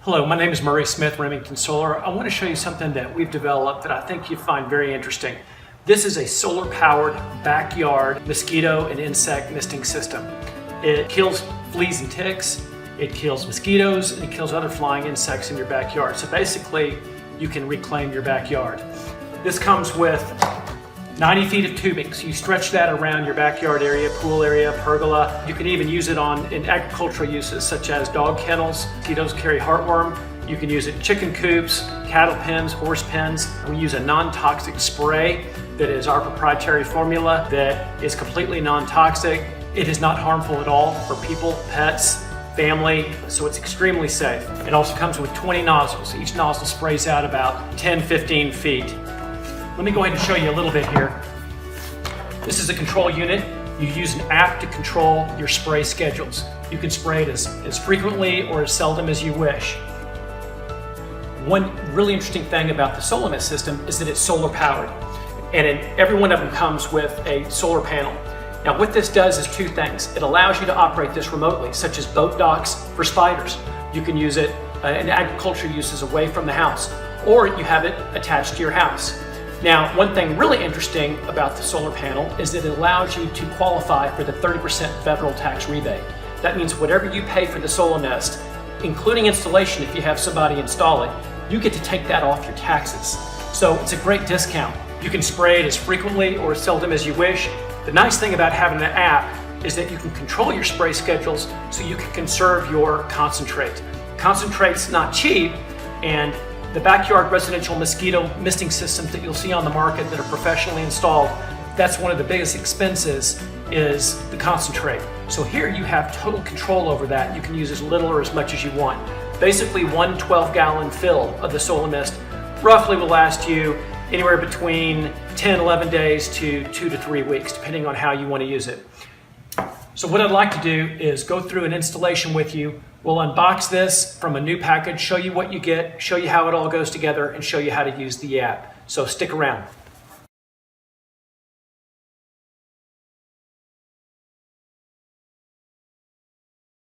Hello, my name is Murray Smith, Remington Solar. I want to show you something that we've developed that I think you find very interesting. This is a solar-powered backyard mosquito and insect misting system. It kills fleas and ticks, it kills mosquitoes, and it kills other flying insects in your backyard. So basically, you can reclaim your backyard. This comes with 90 feet of tubing, so you stretch that around your backyard area, pool area, pergola. You can even use it in agricultural uses such as dog kennels. Mosquitoes carry heartworm. You can use it in chicken coops, cattle pens, horse pens. We use a non-toxic spray that is our proprietary formula that is completely non-toxic. It is not harmful at all for people, pets, family, so it's extremely safe. It also comes with 20 nozzles. Each nozzle sprays out about 10-15 feet. Let me go ahead and show you a little bit here. This is a control unit. You use an app to control your spray schedules. You can spray it as frequently or as seldom as you wish. One really interesting thing about the SolaMist system is that it's solar powered, and every one of them comes with a solar panel. Now what this does is two things. It allows you to operate this remotely, such as boat docks for spiders. You can use it in agriculture uses away from the house, or you have it attached to your house. Now, one thing really interesting about the solar panel is that it allows you to qualify for the 30% federal tax rebate. That means whatever you pay for the SolaMist, including installation if you have somebody install it, you get to take that off your taxes. So it's a great discount. You can spray it as frequently or as seldom as you wish. The nice thing about having the app is that you can control your spray schedules so you can conserve your concentrate. Concentrate's not cheap, and the backyard residential mosquito misting systems that you'll see on the market that are professionally installed, that's one of the biggest expenses is the concentrate. So here you have total control over that. You can use as little or as much as you want. Basically, one 12-gallon fill of the SolaMist roughly will last you anywhere between 10, 11 days to 2 to 3 weeks, depending on how you want to use it. So what I'd like to do is go through an installation with you. We'll unbox this from a new package, show you what you get, show you how it all goes together, and show you how to use the app. So stick around.